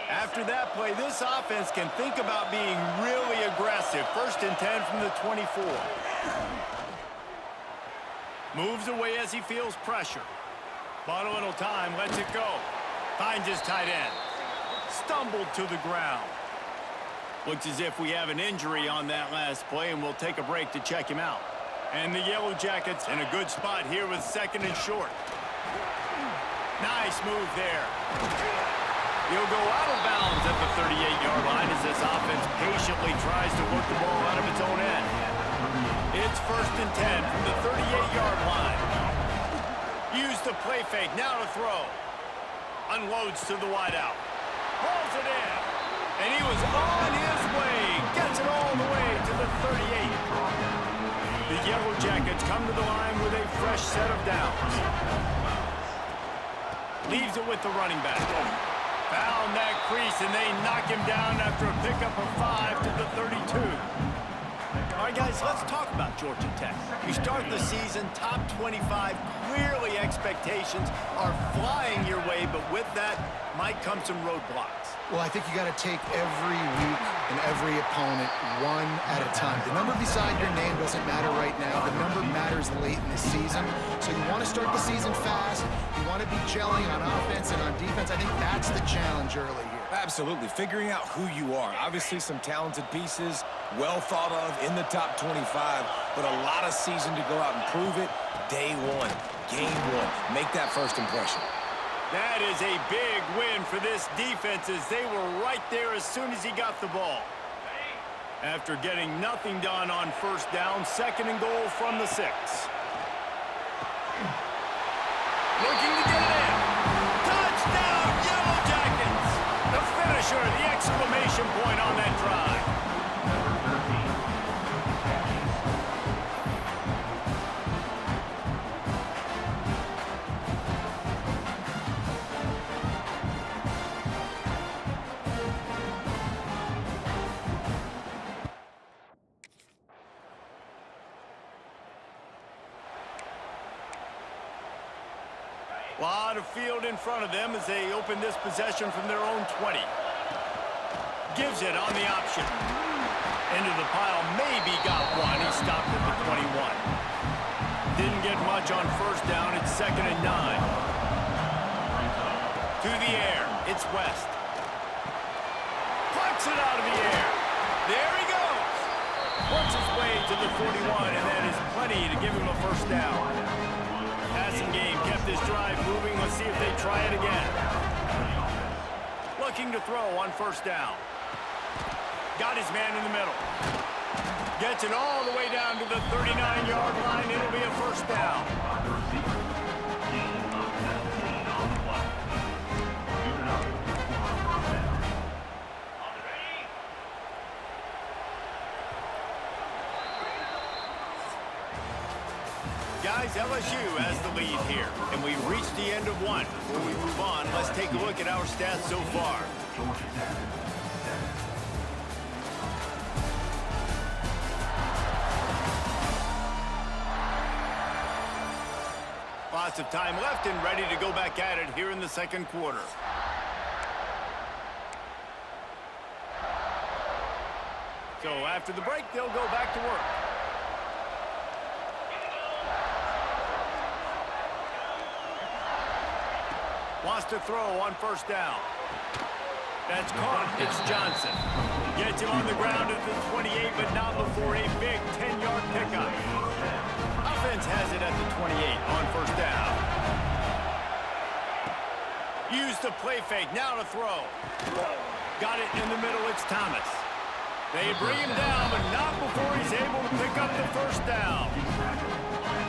After that play, this offense can think about being really aggressive. 1st and 10 from the 24. Moves away as he feels pressure. Bought a little time, lets it go. Finds his tight end. Stumbled to the ground. Looks as if we have an injury on that last play, and we'll take a break to check him out. And the Yellow Jackets in a good spot here with 2nd and short. Nice move there. He'll go out of bounds at the 38-yard line as this offense patiently tries to work the ball out of its own end. It's 1st and 10 from the 38-yard line. Use the play fake, now to throw. Unloads to the wideout. Pulls it in. And he was on his way. Gets it all the way to the 38. The Yellow Jackets come to the line with a fresh set of downs. Leaves it with the running back. Found that crease, and they knock him down after a pickup of 5 to the 32. All right, guys, let's talk about Georgia Tech. You start the season top 25. Clearly, expectations are flying your way, but with that might come some roadblocks. Well, I think you got to take every week and every opponent one at a time. The number beside your name doesn't matter right now. The number matters late in the season. So you want to start the season fast. You want to be gelling on offense and on defense. I think that's the challenge early here. Absolutely. Figuring out who you are. Obviously, some talented pieces, well thought of in the top 25, but a lot of season to go out and prove it. Day one, game one. Make that first impression. That is a big win for this defense as they were right there as soon as he got the ball. After getting nothing done on 1st down, 2nd and goal from the 6. Looking to get it in. Touchdown, Yellow Jackets! The finisher, the exclamation point on that drive. Lot of field in front of them as they open this possession from their own 20. Gives it on the option. Into the pile, maybe got one. He stopped at the 21. Didn't get much on 1st down. It's 2nd and 9. To the air. It's West. Plucks it out of the air. There he goes. Works his way to the 41, and that is plenty to give him a 1st down. Passing game kept this drive moving. Let's see if they try it again. Looking to throw on 1st down. Got his man in the middle. Gets it all the way down to the 39-yard line. It'll be a 1st down. Guys, LSU has the lead here, and we've reached the end of one. Before we move on, let's take a look at our stats so far. Lots of time left and ready to go back at it here in the 2nd quarter. So after the break, they'll go back to work. Wants to throw on 1st down. That's caught. It's Johnson. Gets him on the ground at the 28, but not before a big 10-yard pickup. Offense has it at the 28 on 1st down. Use the play fake. Now to throw. Got it in the middle. It's Thomas. They bring him down, but not before he's able to pick up the 1st down.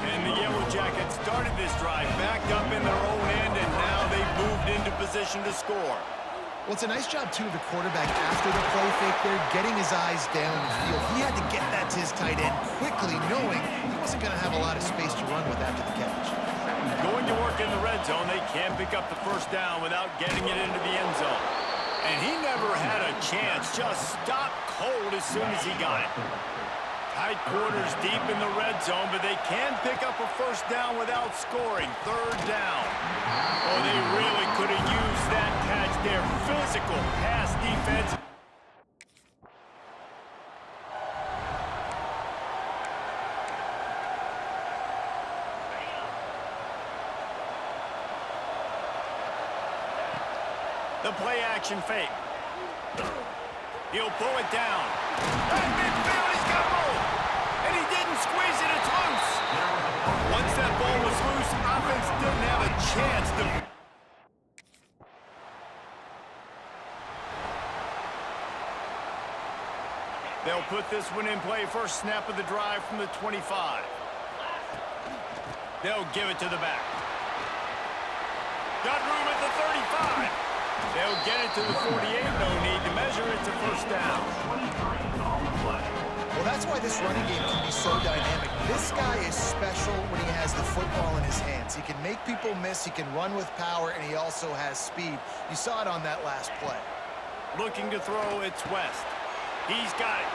And the Yellow Jackets started this drive backed up in their own end, and now they've moved into position to score. Well, it's a nice job, too, of the quarterback after the play fake there, getting his eyes down the field. He had to get that to his tight end quickly, knowing he wasn't going to have a lot of space to run with after the catch. Going to work in the red zone, they can't pick up the 1st down without getting it into the end zone. And he never had a chance, just stopped cold as soon as he got it. Tight quarters deep in the red zone, but they can pick up a 1st down without scoring. 3rd down. Oh, they really could have used that catch their physical pass defense. The play action fake. He'll pull it down. At midfield, he's got both. And he didn't squeeze it, it's loose. Once that ball was loose, offense didn't have a chance to... They'll put this one in play. First snap of the drive from the 25. They'll give it to the back. Got room at the 35. They'll get it to the 48. No need to measure. It's a first down. Well, that's why this running game can be so dynamic. This guy is special when he has the football in his hands. He can make people miss, he can run with power, and he also has speed. You saw it on that last play. Looking to throw, it's West. He's got it.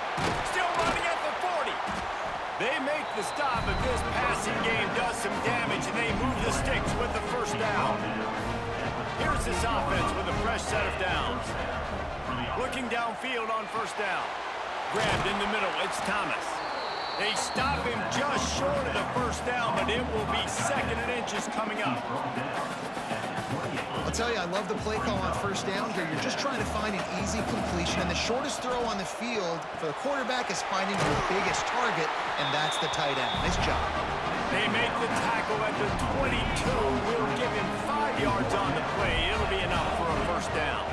Still running at the 40. They make the stop, but this passing game does some damage, and they move the sticks with the first down. Here's this offense with a fresh set of downs. Looking downfield on first down. Grabbed in the middle, it's Thomas. They stop him just short of the first down, but it will be second and inches coming up. I'll tell you, I love the play call on first down here. You're just trying to find an easy completion, and the shortest throw on the field for the quarterback is finding your biggest target, and that's the tight end. Nice job. They make the tackle at the 22. We'll give him 5 yards on the play. It'll be enough for a first down.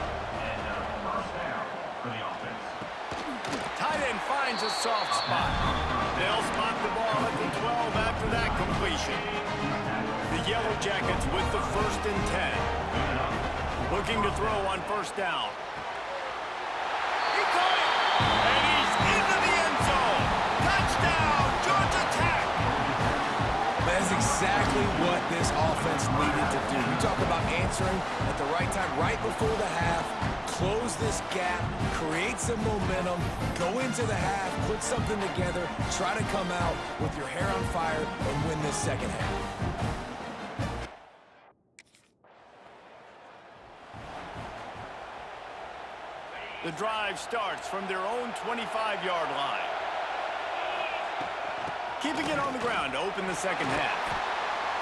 Tight end finds a soft spot. They'll spot the ball at the 12 after that completion. The Yellow Jackets with the first and 10. Looking to throw on first down. He caught it! And he's into the end zone! Touchdown, Georgia Tech! That's exactly what this offense needed to do. We talk about answering at the right time, right before the half, close this gap, create some momentum, go into the half, put something together, try to come out with your hair on fire and win this second half. The drive starts from their own 25-yard line. Keeping it on the ground to open the second half.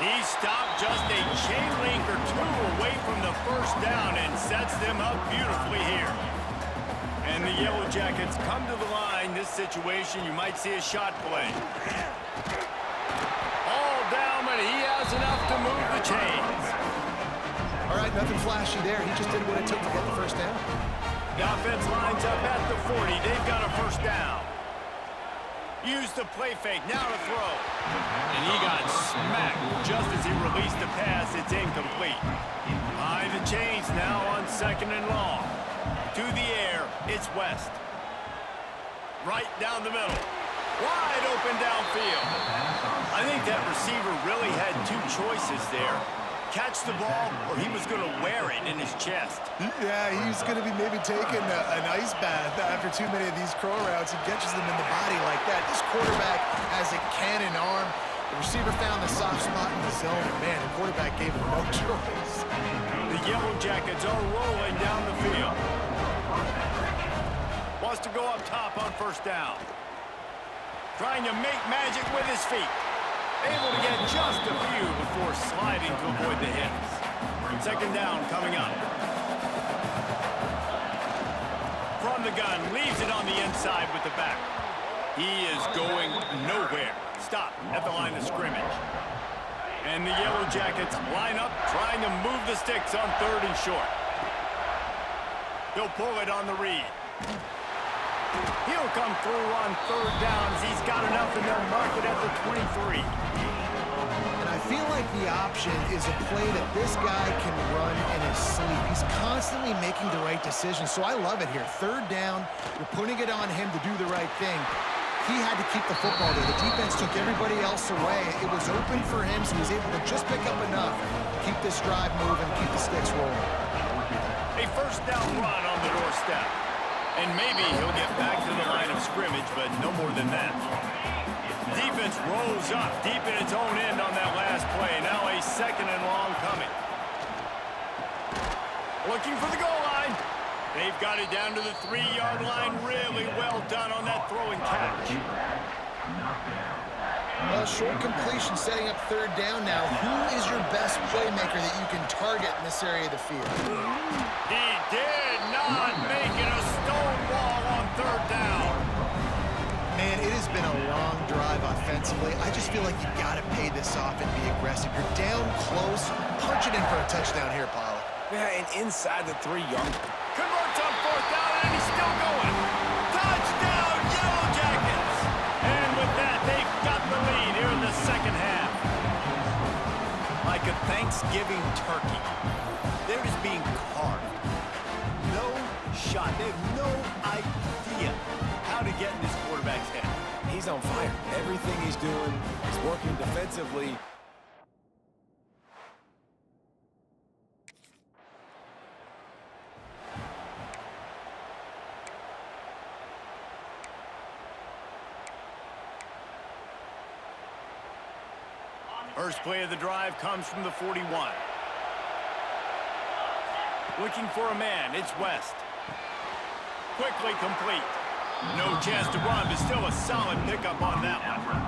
He stopped just a chain link or two away from the first down and sets them up beautifully here. And the Yellow Jackets come to the line. This situation, you might see a shot play. All down, but he has enough to move the chains. All right, nothing flashy there. He just did what it took to get the first down. The offense lines up at the 40. They've got a first down. Use the play fake, now to throw. And he got smacked just as he released the pass. It's incomplete. High the chains now on second and long. To the air, it's West. Right down the middle. Wide open downfield. I think that receiver really had two choices there. Catch the ball, or he was going to wear it in his chest. Yeah, he's going to be maybe taking an ice bath after too many of these crow routes. He catches them in the body like that. This quarterback has a cannon arm. The receiver found the soft spot in the zone, and man, the quarterback gave him no choice. The Yellow Jackets are rolling down the field. Wants to go up top on first down. Trying to make magic with his feet. Able to get just a few before sliding to avoid the hits. Second down coming up. From the gun, leaves it on the inside with the back. He is going nowhere. Stop at the line of scrimmage. And the Yellow Jackets line up, trying to move the sticks on third and short. He'll pull it on the read. He'll come through on third downs. He's got enough, and they'll mark it at the 23. And I feel like the option is a play that this guy can run in his sleep. He's constantly making the right decisions, so I love it here. Third down, you're putting it on him to do the right thing. He had to keep the football there. The defense took everybody else away. It was open for him, so he was able to just pick up enough to keep this drive moving, keep the sticks rolling. A first down run on the doorstep. And maybe he'll get back to the line of scrimmage, but no more than that. Defense rolls up deep in its own end on that last play. Now a second and long coming. Looking for the goal line. They've got it down to the 3-yard line. Really well done on that throwing catch. Well, short completion setting up third down now. Who is your best playmaker that you can target in this area of the field? He did not make it a stone wall on third down. Man, it has been a long drive offensively. I just feel like you got to pay this off and be aggressive. You're down close. Punch it in for a touchdown here, Pollock. Yeah, and inside the 3-yard. Converts on fourth down, and he's still going. Touchdown, Yellow Jackets! And with that, they've got the lead here in the second half. Like a Thanksgiving turkey, they're just being carved. No shot. They have no idea how to get in this quarterback's head. He's on fire. Everything he's doing is working defensively. First play of the drive comes from the 41. Looking for a man, it's West. Quickly complete. No chance to run, but still a solid pickup on that one.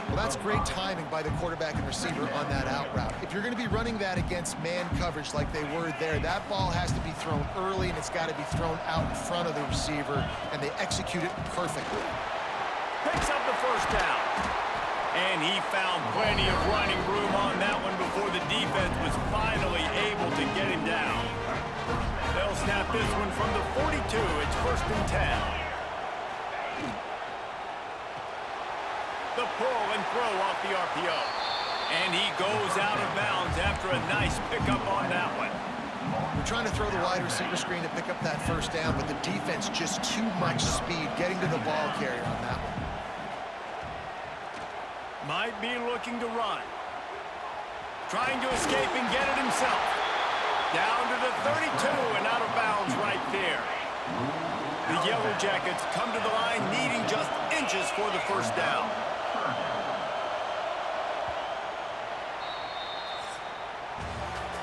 Well, that's great timing by the quarterback and receiver on that out route. If you're going to be running that against man coverage like they were there, that ball has to be thrown early, and it's got to be thrown out in front of the receiver, and they execute it perfectly. Picks up the first down. And he found plenty of running room on that one before the defense was finally able to get him down. They'll snap this one from the 42. It's 1st and 10. The pull and throw off the RPO. And he goes out of bounds after a nice pickup on that one. We're trying to throw the wide receiver screen to pick up that first down, but the defense just too much speed getting to the ball carrier on that one. Might be looking to run. Trying to escape and get it himself. Down to the 32 and out of bounds right there. The Yellow Jackets come to the line needing just inches for the first down.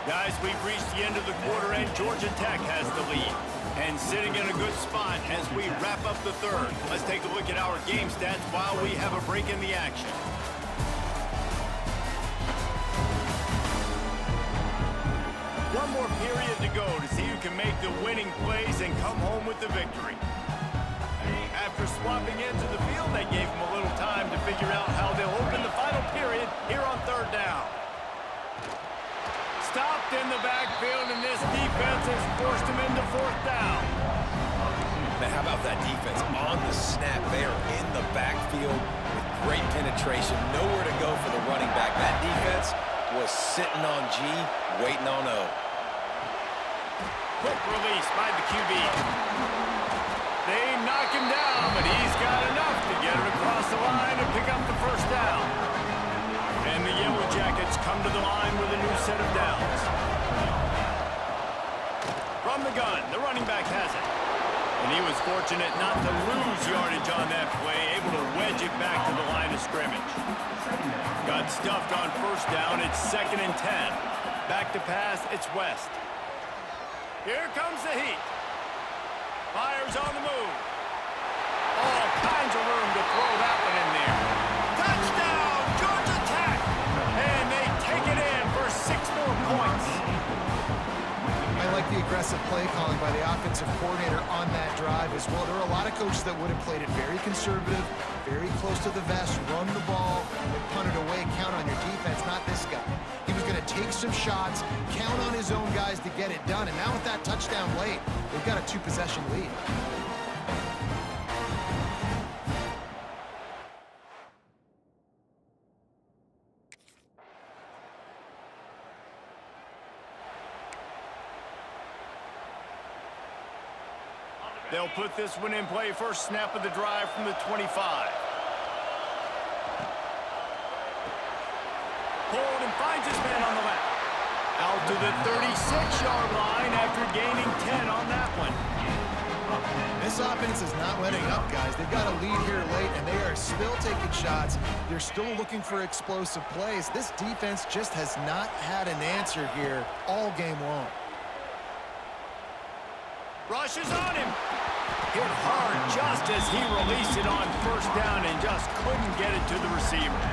Guys, we've reached the end of the quarter and Georgia Tech has the lead. And sitting in a good spot as we wrap up the third. Let's take a look at our game stats while we have a break in the action. One more period to go to see who can make the winning plays and come home with the victory. After swapping into the field, they gave them a little time to figure out how they'll open the final period here on third down. Stopped in the backfield, and this defense has forced him into fourth down. Now, how about that defense on the snap there in the backfield with great penetration, nowhere to go for the running back. That defense was sitting on G, waiting on O. Quick release by the QB. They knock him down, but he's got enough to get it across the line and pick up the first down. And the Yellow Jackets come to the line with a new set of downs. From the gun, the running back has it. And he was fortunate not to lose yardage on that play, able to wedge it back to the line of scrimmage. Got stuffed on first down, it's 2nd and 10. Back to pass, it's West. Here comes the heat. Fires on the move. All kinds of room to throw that one in there. Touchdown, Georgia Tech! And they take it in for 6 more points. I like the aggressive play calling by the offensive coordinator on that drive as well. There are a lot of coaches that would have played it very conservative, very close to the vest, run the ball, and punt it away, count on your defense, not this guy. He was going to take some shots, count on his own guys to get it done, and now with that touchdown late, they've got a 2-possession lead. They'll put this one in play. First snap of the drive from the 25. Pulled and finds his man on the left. Out to the 36-yard line after gaining 10 on that one. This offense is not letting up, guys. They've got a lead here late, and they are still taking shots. They're still looking for explosive plays. This defense just has not had an answer here all game long. Rushes on him. Hit hard just as he released it on first down and just couldn't get it to the receiver.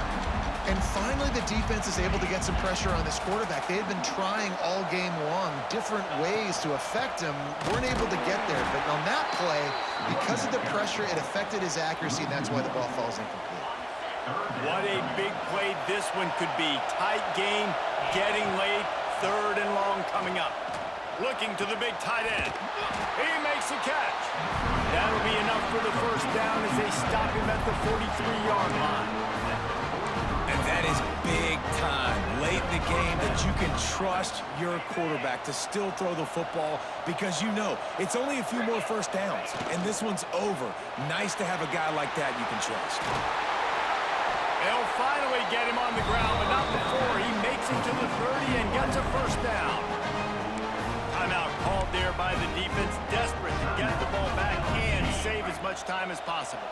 And finally, the defense is able to get some pressure on this quarterback. They had been trying all game long different ways to affect him. Weren't able to get there. But on that play, because of the pressure, it affected his accuracy, and that's why the ball falls incomplete. What a big play this one could be. Tight game, getting late, 3rd and long coming up. Looking to the big tight end. He makes a catch. That'll be enough for the first down as they stop him at the 43-yard line. And that is big time late in the game that you can trust your quarterback to still throw the football because you know it's only a few more first downs, and this one's over. Nice to have a guy like that you can trust. They'll finally get him on the ground, but not before he makes it to the 30 and gets a first down. Timeout called there by the defense, desperate to get the ball back and save as much time as possible.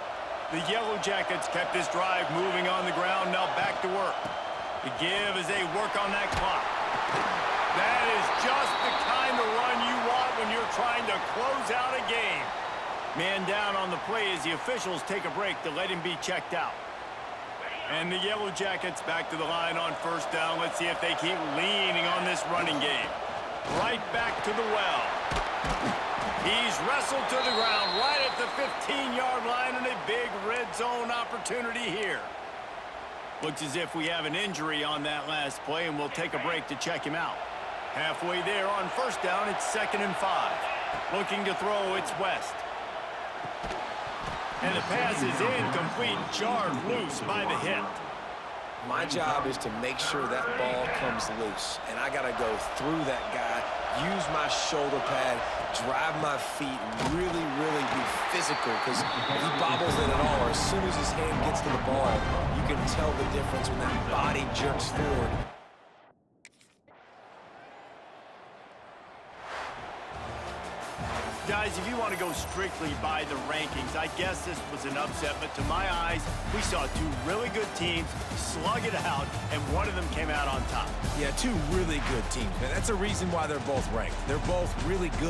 The Yellow Jackets kept this drive moving on the ground, now back to work. The give as they work on that clock. That is just the kind of run you want when you're trying to close out a game. Man down on the play as the officials take a break to let him be checked out. And the Yellow Jackets back to the line on first down. Let's see if they keep leaning on this running game. Right back to the well. He's wrestled to the ground right at the 15-yard line and a big red zone opportunity here. Looks as if we have an injury on that last play, and we'll take a break to check him out. Halfway there on first down, it's 2nd and 5. Looking to throw, it's West. And the pass is incomplete, jarred loose by the hit. My job is to make sure that ball comes loose, and I got to go through that guy, use my shoulder pad, drive my feet, and really, really be physical, because if he bobbles it at all, or as soon as his hand gets to the ball, you can tell the difference when that body jerks forward. Guys, if you want to go strictly by the rankings, I guess this was an upset, but to my eyes, we saw 2 really good teams slug it out, and one of them came out on top. Yeah, 2 really good teams, and that's a reason why they're both ranked. They're both really good.